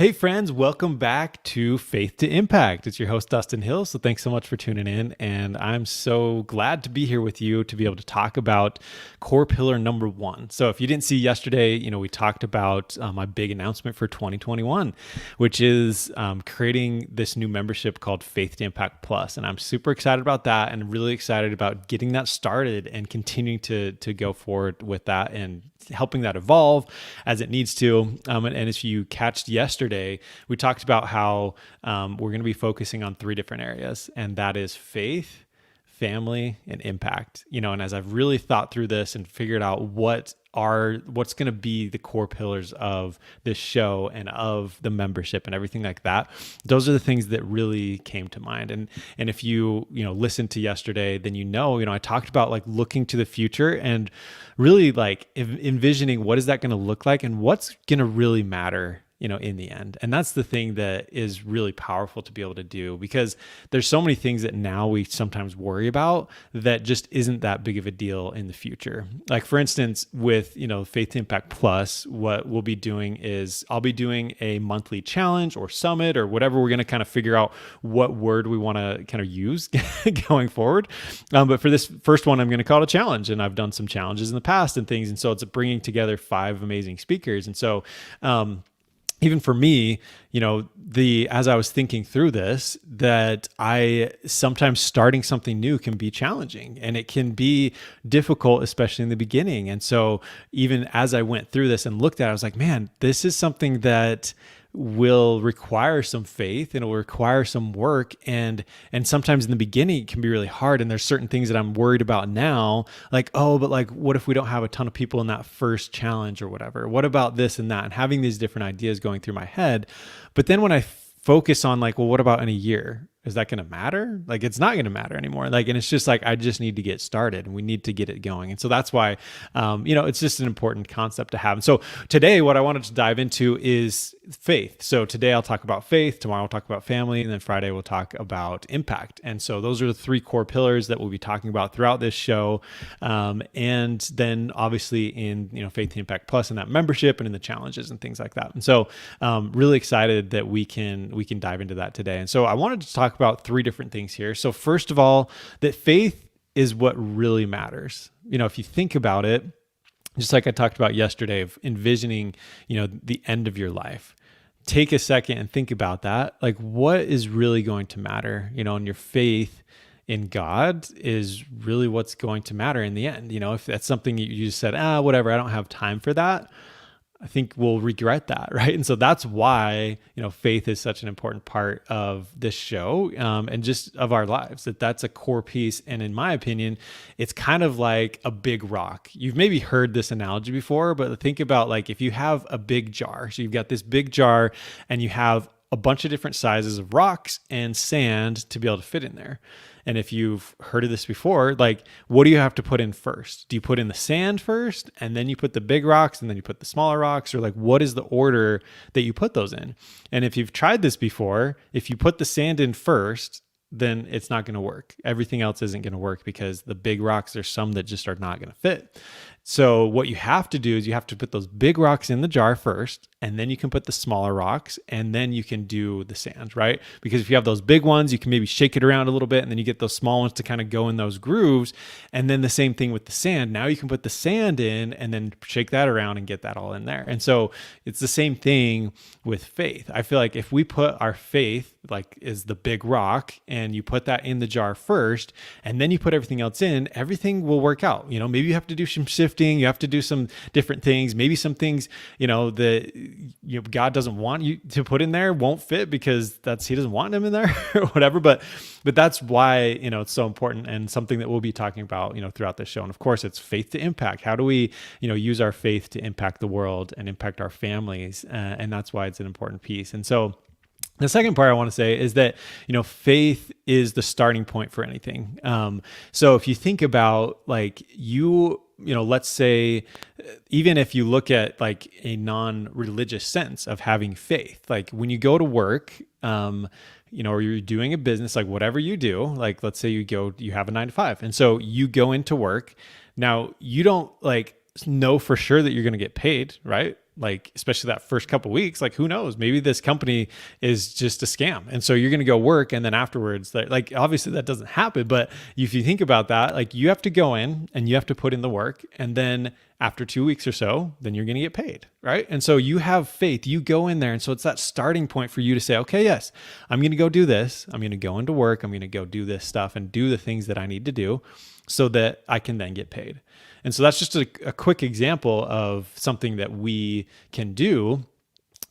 Hey friends, welcome back to Faith to Impact. It's your host, Dustin Hill. So thanks so much for tuning in. And I'm so glad to be here with you to be able to talk about core pillar number one. So if you didn't see yesterday, we talked about my big announcement for 2021, which is creating this new membership called Faith to Impact Plus. And I'm super excited about that and really excited about getting that started and continuing to go forward with that and helping that evolve as it needs to. And if you catched yesterday, we talked about how we're going to be focusing on three different areas, and that is faith, family, and impact. And as I've really thought through this and figured out what's going to be the core pillars of this show and of the membership and everything like that, those are the things that really came to mind. And if you listened to yesterday, then I talked about like looking to the future and really like envisioning what is that going to look like and what's going to really matter in the end. And that's the thing that is really powerful to be able to do, because there's so many things that now we sometimes worry about that just isn't that big of a deal in the future. Like for instance, with, Faith to Impact Plus, what we'll be doing is I'll be doing a monthly challenge or summit or whatever. We're going to kind of figure out what word we want to kind of use going forward. But for this first one, I'm going to call it a challenge. And I've done some challenges in the past and things. And so it's bringing together 5 amazing speakers. And so, even for me, as I was thinking through this, that I sometimes starting something new can be challenging and it can be difficult, especially in the beginning. And so even as I went through this and looked at it, I was like, man, this is something that will require some faith and it will require some work. And sometimes in the beginning it can be really hard. And there's certain things that I'm worried about now, like, what if we don't have a ton of people in that first challenge or whatever? What about this and that? And having these different ideas going through my head. But then when I focus on like, well, what about in a year? Is that going to matter? Like, it's not going to matter anymore. Like, and it's just like, I just need to get started and we need to get it going. And so that's why, it's just an important concept to have. And so today, what I wanted to dive into is faith. So today I'll talk about faith, tomorrow I'll talk about family, and then Friday we'll talk about impact. And so those are the 3 core pillars that we'll be talking about throughout this show. And then obviously in, Faith to Impact Plus and that membership and in the challenges and things like that. And so really excited that we can dive into that today. And so I wanted to talk about 3 different things here. So first of all, that faith is what really matters. If you think about it, just like I talked about yesterday of envisioning, the end of your life, take a second and think about that. Like, what is really going to matter, and your faith in God is really what's going to matter in the end. If that's something you just said, whatever, I don't have time for that, I think we'll regret that, right? And so that's why, faith is such an important part of this show and just of our lives, that's a core piece. And in my opinion, it's kind of like a big rock. You've maybe heard this analogy before, but think about like if you have a big jar. So you've got this big jar and you have a bunch of different sizes of rocks and sand to be able to fit in there. And if you've heard of this before, like, what do you have to put in first? Do you put in the sand first and then you put the big rocks and then you put the smaller rocks? Or like, what is the order that you put those in? And if you've tried this before, if you put the sand in first, then it's not going to work. Everything else isn't going to work because the big rocks, there's some that just are not going to fit. So what you have to do is you have to put those big rocks in the jar first, and then you can put the smaller rocks, and then you can do the sand, right? Because if you have those big ones, you can maybe shake it around a little bit, and then you get those small ones to kind of go in those grooves. And then the same thing with the sand. Now you can put the sand in and then shake that around and get that all in there. And so it's the same thing with faith. I feel like if we put our faith, like is the big rock, and you put that in the jar first, and then you put everything else in, everything will work out. Maybe you have to do some shifting, you have to do some different things. Maybe some things, that God doesn't want you to put in there won't fit because He doesn't want them in there or whatever. But that's why, it's so important and something that we'll be talking about, throughout this show. And of course, it's faith to impact. How do we, use our faith to impact the world and impact our families? And that's why it's an important piece. And so the second part I want to say is that, faith is the starting point for anything. So if you think about like let's say, even if you look at like a non-religious sense of having faith, like when you go to work, or you're doing a business, like whatever you do, like let's say you have a 9 to 5. And so you go into work. Now you don't like know for sure that you're going to get paid, right? Like, especially that first couple of weeks, like, who knows, maybe this company is just a scam. And so you're going to go work. And then afterwards, like, obviously that doesn't happen. But if you think about that, like, you have to go in and you have to put in the work. And then after 2 weeks or so, then you're going to get paid, right? And so you have faith, you go in there. And so it's that starting point for you to say, okay, yes, I'm going to go do this. I'm going to go into work. I'm going to go do this stuff and do the things that I need to do so that I can then get paid. And so that's just a quick example of something that we can do.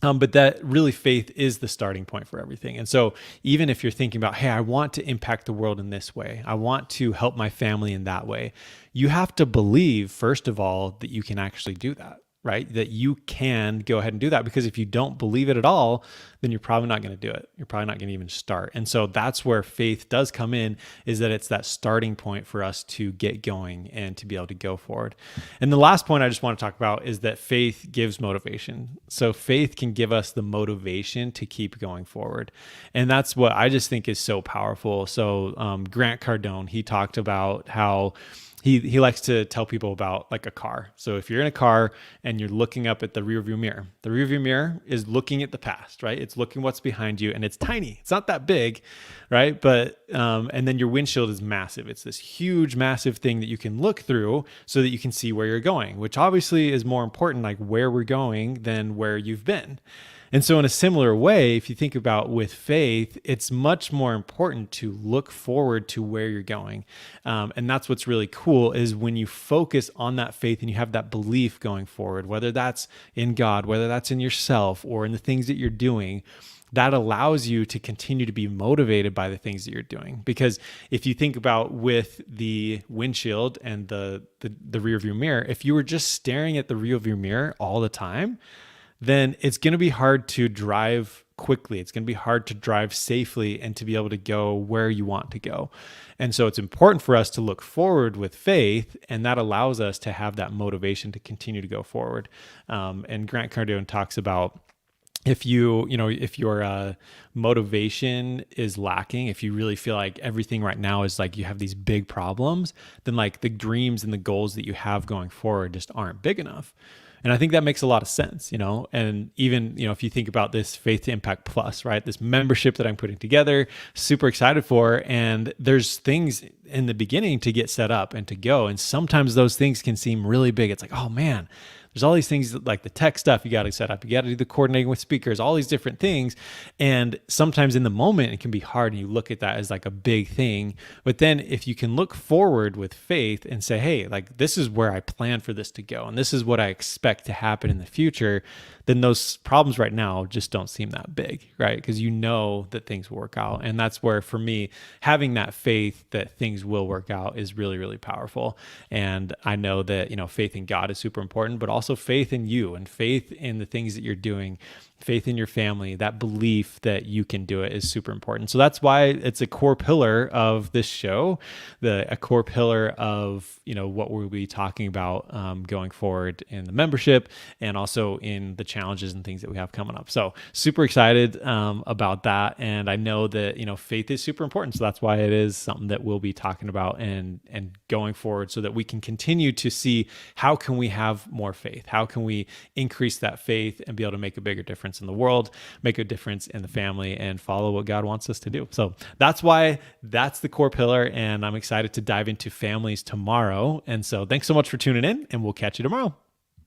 But that really faith is the starting point for everything. And so even if you're thinking about, hey, I want to impact the world in this way, I want to help my family in that way, you have to believe, first of all, that you can actually do that, right? That you can go ahead and do that. Because if you don't believe it at all, then you're probably not going to do it. You're probably not going to even start. And so that's where faith does come in, is that it's that starting point for us to get going and to be able to go forward. And the last point I just want to talk about is that faith gives motivation. So faith can give us the motivation to keep going forward. And that's what I just think is so powerful. So Grant Cardone, he talked about how he likes to tell people about like a car. So if you're in a car and you're looking up at the rearview mirror is looking at the past, right? It's looking what's behind you, and it's tiny. It's not that big, right? But and then your windshield is massive. It's this huge, massive thing that you can look through so that you can see where you're going, which obviously is more important, like where we're going, than where you've been. And so in a similar way, if you think about with faith, it's much more important to look forward to where you're going. And that's what's really cool, is when you focus on that faith and you have that belief going forward, whether that's in God, whether that's in yourself or in the things that you're doing, that allows you to continue to be motivated by the things that you're doing. Because if you think about with the windshield and the rear view mirror, if you were just staring at the rear view mirror all the time, then it's going to be hard to drive quickly. It's going to be hard to drive safely and to be able to go where you want to go. And so it's important for us to look forward with faith, and that allows us to have that motivation to continue to go forward. And Grant Cardone talks about, if your motivation is lacking, if you really feel like everything right now is like you have these big problems, then like the dreams and the goals that you have going forward just aren't big enough. And I think that makes a lot of sense, and even, if you think about this Faith to Impact Plus, right, this membership that I'm putting together, super excited for, and there's things in the beginning to get set up and to go. And sometimes those things can seem really big. It's like, oh man, there's all these things like the tech stuff you got to set up. You got to do the coordinating with speakers, all these different things. And sometimes in the moment, it can be hard. And you look at that as like a big thing. But then if you can look forward with faith and say, hey, like this is where I plan for this to go, and this is what I expect to happen in the future, then those problems right now just don't seem that big, right? Because you know that things will work out. And that's where, for me, having that faith that things will work out is really, really powerful. And I know that, faith in God is super important, but also faith in you and faith in the things that you're doing, faith in your family, that belief that you can do it is super important. So that's why it's a core pillar of this show, a core pillar of, what we'll be talking about going forward in the membership and also in the challenges and things that we have coming up. So super excited about that. And I know that, faith is super important. So that's why it is something that we'll be talking about and going forward, so that we can continue to see how can we have more faith? How can we increase that faith and be able to make a bigger difference in the world, make a difference in the family, and follow what God wants us to do. So that's why that's the core pillar. And I'm excited to dive into families tomorrow. And so thanks so much for tuning in, and we'll catch you tomorrow.